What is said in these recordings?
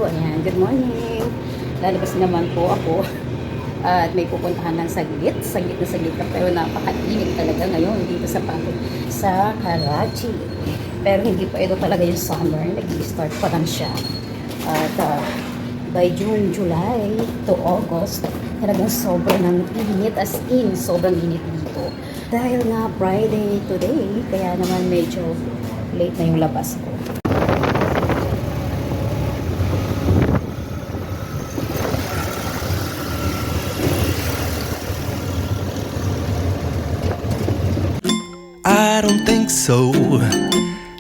Ayan, good morning. Lalabas naman po ako at may pupuntahan ng saglit na saglit lang, pero napakainit talaga ngayon dito sa Karachi. Pero hindi pa ito talaga yung summer, nag-i-start pa lang siya. At by June, July to August, talagang sobrang init, as in sobrang init dito. Dahil nga Friday today, kaya naman medyo late na yung labas ko. I don't think so.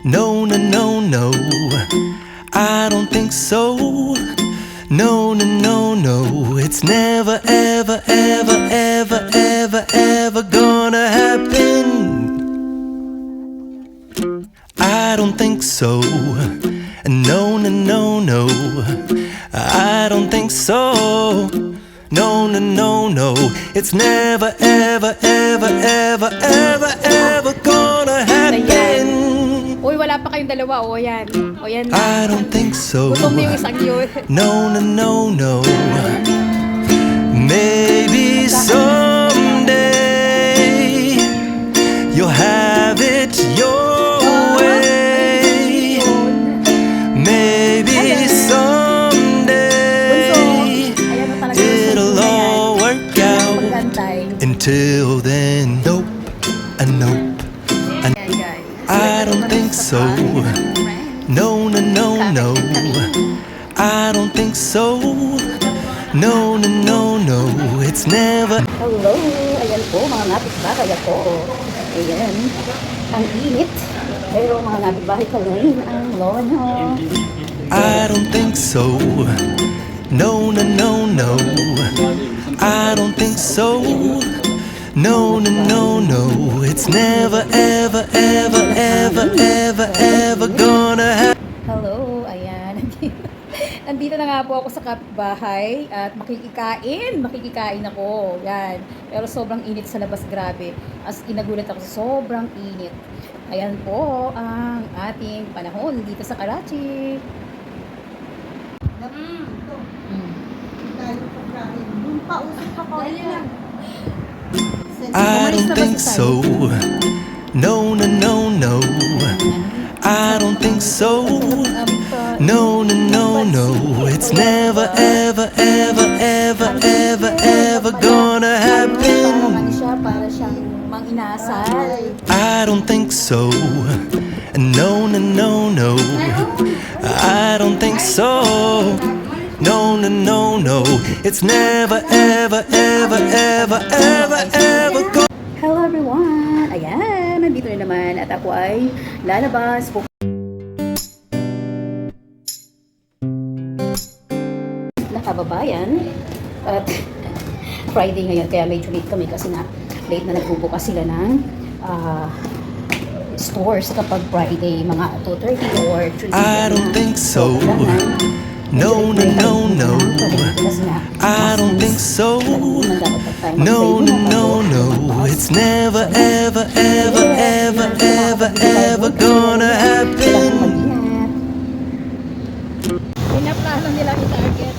No, no, no, no. I don't think so. No, no, no, no. It's never, ever, ever, ever, ever, ever gonna happen. I don't think so. No, no, no, no. I don't think so. No, no, no, no. It's never, ever, ever, ever, ever, ever gonna happen. Uy, wala pa kayong dalawa. O, yan. O, yan na. I don't think so. Gutom na yung isang yun. No, no, no, no. Maybe someday you'll have it your way. Maybe someday it'll all work out. Until then, nope, nope. I don't think so. No, no, no, no. I don't think so. No, no, no, no. It's never. Hello! Ayan po, mga kapitbahay ako. Ayan. Ang init. Pero mga kapitbahay ko rin ang lono. I don't think so. No, no, no, no. I don't think so. No, no, no, no. It's never, ever, ever, ever, ever, ever gonna happen. Hello! Ayan. Nandito na nga po ako sa kapitbahay at makikikain ako. Yan. Pero sobrang init sa labas, grabe. As inagulat ako, sobrang init. Ayan po ang ating panahon dito sa Karachi. I don't think so. No, no, no, no. I don't think so. No, no, no, no. It's never, ever, ever, ever, ever, ever gonna happen. Para siyang manginasal. I don't think so. No, no, no, no. I don't think so. No, no, no, no. It's never, ever, ever, ever, ever, ever go. Hello everyone! Ayan, nandito na naman at ako ay lalabas po na kababayan at Friday ngayon kaya medyo late kami kasi na late na nagbubukas sila ng stores kapag Friday mga 2:30 or 3:00. I don't think so. No, no, no, no. I don't think so. No, no, no, no. It's never, ever, ever, ever, ever, ever gonna happen. Pinaplano nila yung target.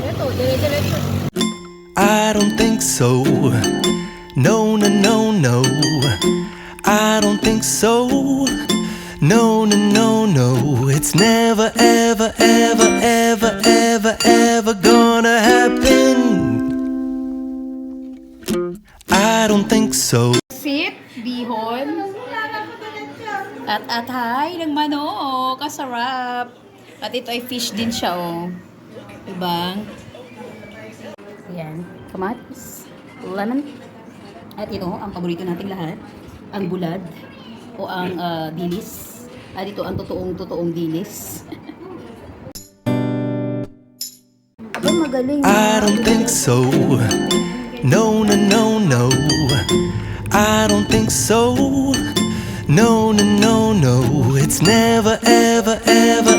Ito, dire-diretso. I don't think so. No, no, no, no. I don't think so. No, no, no, no. It's never, ever, ever, ever, ever, ever gonna happen. I don't think so. Sit, bihon. At atay ng manok, kasarap. At ito ay fish din siya, oh. Diba? Ayan, kamatis, lemon. At ito, ang paborito nating lahat, ang bulad o ang dilis. At ito ang totoong dilis. Aba, magaling. I don't think so. No, no, no, no. I don't think so. No, no, no, no. It's never, ever, ever, ever.